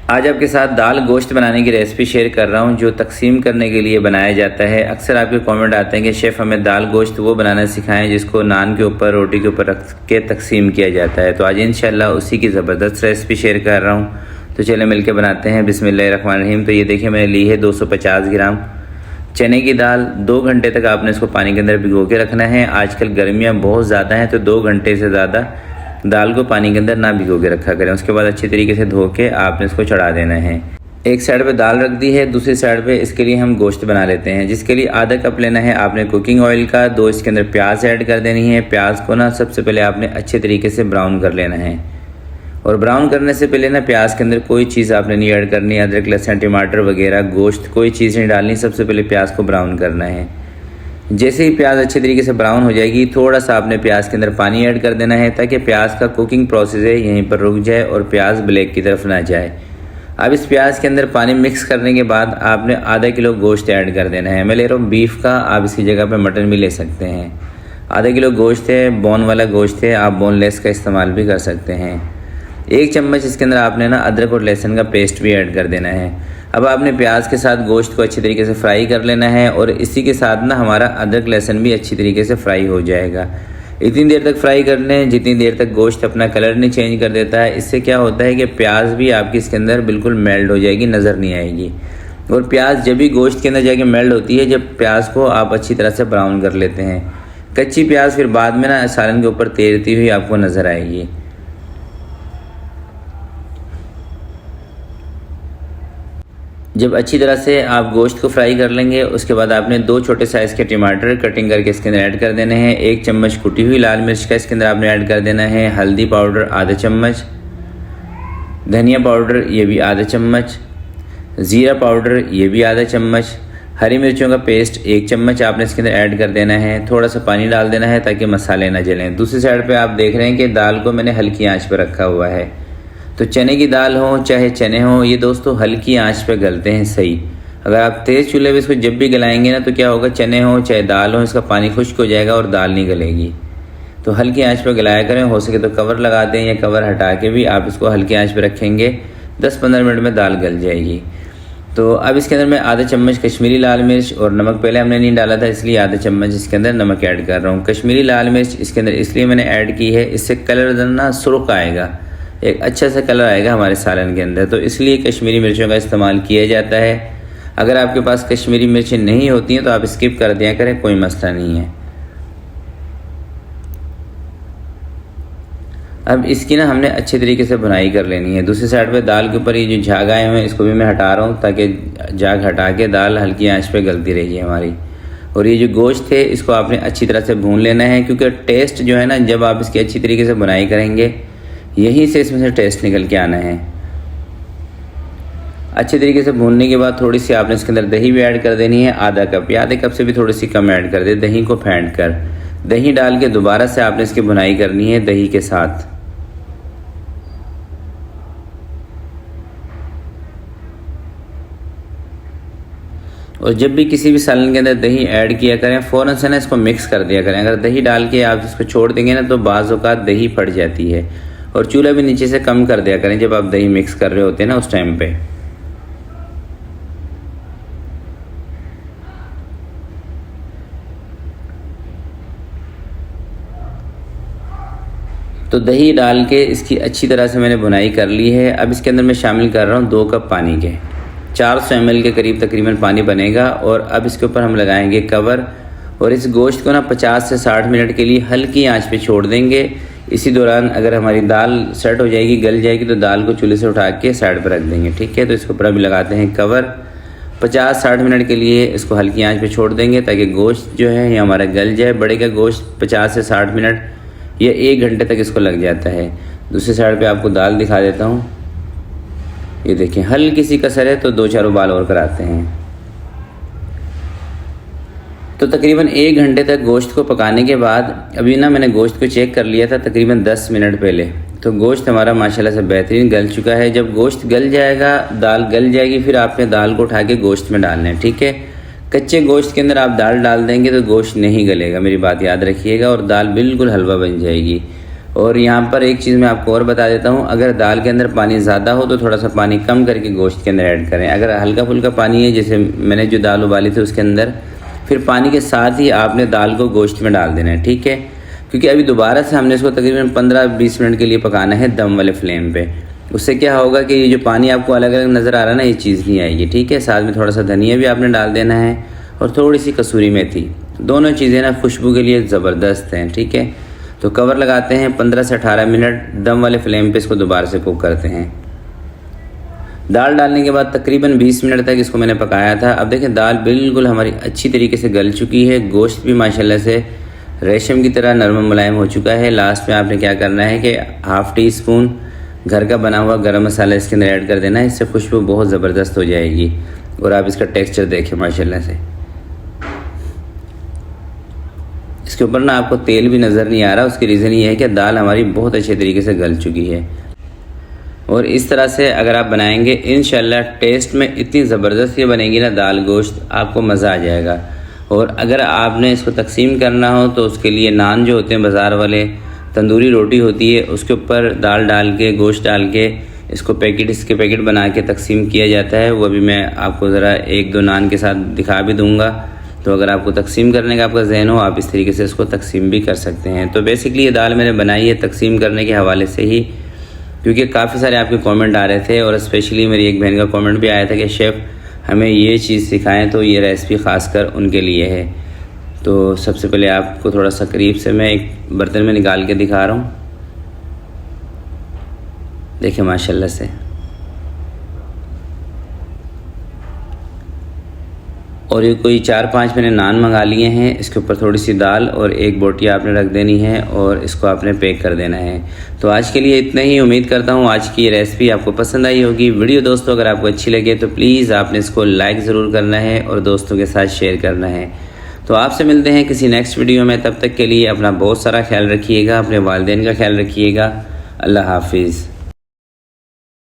आज आपके साथ दाल गोश्त बनाने की रेसिपी शेयर कर रहा हूं जो तकसीम करने के लिए बनाया जाता है। अक्सर आपके कमेंट आते हैं कि शेफ़ हमें दाल गोश्त वो बनाना सिखाएं जिसको नान के ऊपर रोटी के ऊपर रख के तकसीम किया जाता है। तो आज इंशाल्लाह उसी की ज़बरदस्त रेसिपी शेयर कर रहा हूं। तो चलिए मिलकर बनाते हैं। बिस्मिल्लाहिर्रहमानिर्रहीम। तो ये देखिए मैंने ली है 250 ग्राम चने की दाल। 2 घंटे तक आपने इसको पानी के अंदर भिगो के रखना है। आजकल गर्मियाँ बहुत ज़्यादा हैं तो 2 घंटे से ज़्यादा दाल को पानी के अंदर ना भिगो के रखा करें। उसके बाद अच्छी तरीके से धो के आपने इसको चढ़ा देना है। एक साइड पे दाल रख दी है, दूसरी साइड पे इसके लिए हम गोश्त बना लेते हैं, जिसके लिए आधा कप लेना है आपने कुकिंग ऑयल का। 2 इसके अंदर प्याज ऐड कर देनी है। प्याज को ना सबसे पहले आपने अच्छे तरीके से ब्राउन कर लेना है। और ब्राउन करने से पहले ना प्याज के अंदर कोई चीज़ आपने नहीं ऐड करनी, अदरक लहसुन टमाटर वगैरह गोश्त कोई चीज़ नहीं डालनी। सबसे पहले प्याज को ब्राउन करना है। जैसे ही प्याज अच्छे तरीके से ब्राउन हो जाएगी, थोड़ा सा आपने प्याज के अंदर पानी ऐड कर देना है ताकि प्याज का कुकिंग प्रोसेस है यहीं पर रुक जाए और प्याज ब्लैक की तरफ ना जाए। अब इस प्याज के अंदर पानी मिक्स करने के बाद आपने आधा किलो गोश्त ऐड कर देना है। मैं ले रहा हूँ बीफ का, आप इसकी जगह पे मटन भी ले सकते हैं। आधा किलो गोश्त है, बोन वाला गोश्त है, आप बोनलेस का इस्तेमाल भी कर सकते हैं। 1 चम्मच इसके अंदर आपने ना अदरक और लहसुन का पेस्ट भी ऐड कर देना है। अब आपने प्याज के साथ गोश्त को अच्छी तरीके से फ्राई कर लेना है और इसी के साथ ना हमारा अदरक लहसुन भी अच्छी तरीके से फ्राई हो जाएगा। इतनी देर तक फ्राई कर लें जितनी देर तक गोश्त अपना कलर नहीं चेंज कर देता है। इससे क्या होता है कि प्याज भी आपकी इसके अंदर बिल्कुल मेल्ट हो जाएगी, नज़र नहीं आएगी। और प्याज जब भी गोश्त के अंदर जाके मेल्ट होती है जब प्याज को आप अच्छी तरह से ब्राउन कर लेते हैं। कच्ची प्याज फिर बाद में ना सालन के ऊपर तैरती हुई आपको नज़र आएगी। जब अच्छी तरह से आप गोश्त को फ्राई कर लेंगे उसके बाद आपने 2 छोटे साइज़ के टमाटर कटिंग करके इसके अंदर ऐड कर देने हैं। 1 चम्मच कुटी हुई लाल मिर्च का इसके अंदर आपने ऐड कर देना है। हल्दी पाउडर आधा चम्मच, धनिया पाउडर ये भी आधा चम्मच, ज़ीरा पाउडर ये भी आधा चम्मच, हरी मिर्चों का पेस्ट 1 चम्मच आपने इसके अंदर ऐड कर देना है। थोड़ा सा पानी डाल देना है ताकि मसाले ना जलें। दूसरी साइड पर आप देख रहे हैं कि दाल को मैंने हल्की आँच पर रखा हुआ है। तो चने की दाल हो चाहे चने हो, ये दोस्तों हल्की आंच पे गलते हैं सही। अगर आप तेज़ चूल्हे पे इसको जब भी गलाएंगे ना तो क्या होगा, चने हो चाहे दाल हो इसका पानी खुश्क हो जाएगा और दाल नहीं गलेगी। तो हल्की आंच पे गलाया करें। हो सके तो कवर लगा दें या कवर हटा के भी आप इसको हल्की आंच पे रखेंगे, 10-15 मिनट में दाल गल जाएगी। तो अब इसके अंदर मैं आधा चम्मच कश्मीरी लाल मिर्च और नमक पहले हमने नहीं डाला था इसलिए आधा चम्मच इसके अंदर नमक ऐड कर रहा हूँ। कश्मीरी लाल मिर्च इसके अंदर इसलिए मैंने ऐड की है, इससे कलर ना सुर्ख आएगा, एक अच्छा सा कलर आएगा हमारे सालन के अंदर, तो इसलिए कश्मीरी मिर्चों का इस्तेमाल किया जाता है। अगर आपके पास कश्मीरी मिर्चें नहीं होती हैं तो आप स्किप कर दिया करें, कोई मसला नहीं है। अब इसकी ना हमने अच्छे तरीके से भुनाई कर लेनी है। दूसरी साइड पे दाल के ऊपर ये जो झाग आए हुए हैं इसको भी मैं हटा रहा हूँ ताकि झाग हटा के दाल हल्की आंच पे गलती रही हमारी। और ये जो गोश्त है इसको आपने अच्छी तरह से भून लेना है, क्योंकि टेस्ट जो है ना जब आप इसकी अच्छी तरीके से भुनाई करेंगे यहीं से इसमें से टेस्ट निकल के आना है। अच्छे तरीके से भूनने के बाद थोड़ी सी आपने इसके अंदर दही भी ऐड कर देनी है, आधा कप या आधे कप से भी थोड़ी सी कम ऐड कर दे। दही को फेंट कर दही डाल के दोबारा से आपने इसकी भुनाई करनी है दही के साथ। और जब भी किसी भी सालन के अंदर दही ऐड किया करें फ़ौरन से ना इसको मिक्स कर दिया करें। अगर दही डाल के आप इसको छोड़ देंगे ना तो बाज़ औक़ात दही फट जाती है। और चूल्हा भी नीचे से कम कर दिया करें जब आप दही मिक्स कर रहे होते हैं ना उस टाइम पे। तो दही डाल के इसकी अच्छी तरह से मैंने भुनाई कर ली है। अब इसके अंदर मैं शामिल कर रहा हूँ 2 कप पानी के, 400 ml के करीब तकरीबन पानी बनेगा। और अब इसके ऊपर हम लगाएंगे कवर और इस गोश्त को ना 50 से 60 मिनट के लिए हल्की आंच पे छोड़ देंगे। इसी दौरान अगर हमारी दाल सेट हो जाएगी, गल जाएगी, तो दाल को चूल्हे से उठा के साइड पर रख देंगे। ठीक है, तो इसके ऊपर अभी लगाते हैं कवर। 50-60 मिनट के लिए इसको हल्की आंच पे छोड़ देंगे ताकि गोश्त जो है ये हमारा गल जाए। बड़े का गोश्त 50 से 60 मिनट या 1 घंटे तक इसको लग जाता है। दूसरी साइड पे आपको दाल दिखा देता हूँ। ये देखें हल्की सी कसर है तो 2-4 उबाल और कराते हैं। तो तकरीबन 1 घंटे तक गोश्त को पकाने के बाद अभी ना मैंने गोश्त को चेक कर लिया था तकरीबन 10 मिनट पहले, तो गोश्त हमारा माशाल्लाह से बेहतरीन गल चुका है। जब गोश्त गल जाएगा, दाल गल जाएगी, फिर आपने दाल को उठा के गोश्त में डालना है। ठीक है, कच्चे गोश्त के अंदर आप दाल डाल देंगे तो गोश्त नहीं गलेगा, मेरी बात याद रखिएगा, और दाल बिल्कुल हलवा बन जाएगी। और यहाँ पर एक चीज़ मैं आपको और बता देता हूँ, अगर दाल के अंदर पानी ज़्यादा हो तो थोड़ा सा पानी कम करके गोश्त के अंदर ऐड करें। अगर हल्का फुल्का पानी है, जैसे मैंने जो दाल उबाली थी उसके अंदर, फिर पानी के साथ ही आपने दाल को गोश्त में डाल देना है, ठीक है। क्योंकि अभी दोबारा से हमने इसको तकरीबन 15-20 मिनट के लिए पकाना है दम वाले फ्लेम पे। उससे क्या होगा कि ये जो पानी आपको अलग अलग नज़र आ रहा है ना, ये चीज़ नहीं आएगी, ठीक है। साथ में थोड़ा सा धनिया भी आपने डाल देना है और थोड़ी सी कसूरी मेथी। दोनों चीज़ें ना खुशबू के लिए ज़बरदस्त हैं, ठीक है। तो कवर लगाते हैं, 15 से 18 मिनट दम वाले फ्लेम पे इसको दोबारा से कुक करते हैं। दाल डालने के बाद तकरीबन 20 मिनट तक इसको मैंने पकाया था। अब देखें दाल बिल्कुल हमारी अच्छी तरीके से गल चुकी है, गोश्त भी माशाल्लाह से रेशम की तरह नरम मुलायम हो चुका है। लास्ट में आपने क्या करना है कि हाफ़ टी स्पून घर का बना हुआ गरम मसाला इसके अंदर ऐड कर देना है। इससे खुशबू बहुत ज़बरदस्त हो जाएगी और आप इसका टेक्सचर देखें माशाल्लाह से। इसके ऊपर ना आपको तेल भी नज़र नहीं आ रहा, उसकी रीज़न ये है कि दाल हमारी बहुत अच्छे तरीके से गल चुकी है। और इस तरह से अगर आप बनाएंगे इंशाल्लाह टेस्ट में इतनी ज़बरदस्त ये बनेगी ना दाल गोश्त, आपको मज़ा आ जाएगा। और अगर आपने इसको तकसीम करना हो तो उसके लिए नान जो होते हैं बाज़ार वाले, तंदूरी रोटी होती है, उसके ऊपर दाल डाल के गोश्त डाल के इसको इसके पैकेट बना के तकसीम किया जाता है। वो भी मैं आपको ज़रा 1-2 नान के साथ दिखा भी दूँगा। तो अगर आपको तकसीम करने का आपका ज़हन हो, आप इस तरीके से इसको तकसीम भी कर सकते हैं। तो बेसिकली ये दाल मैंने बनाई है तकसीम करने के हवाले से ही, क्योंकि काफ़ी सारे आपके कमेंट आ रहे थे और स्पेशली मेरी एक बहन का कमेंट भी आया था कि शेफ़ हमें ये चीज़ सिखाएं, तो ये रेसिपी ख़ासकर उनके लिए है। तो सबसे पहले आपको थोड़ा सा करीब से मैं एक बर्तन में निकाल के दिखा रहा हूँ, देखिए माशाल्लाह से। और ये कोई 4-5 मैंने नान मंगा लिए हैं। इसके ऊपर थोड़ी सी दाल और एक बोटी आपने रख देनी है और इसको आपने पैक कर देना है। तो आज के लिए इतना ही। उम्मीद करता हूँ आज की ये रेसिपी आपको पसंद आई होगी। वीडियो दोस्तों अगर आपको अच्छी लगे तो प्लीज़ आपने इसको लाइक ज़रूर करना है और दोस्तों के साथ शेयर करना है। तो आपसे मिलते हैं किसी नेक्स्ट वीडियो में। तब तक के लिए अपना बहुत सारा ख्याल रखिएगा, अपने वालिदैन का ख्याल रखिएगा। अल्लाह हाफिज़।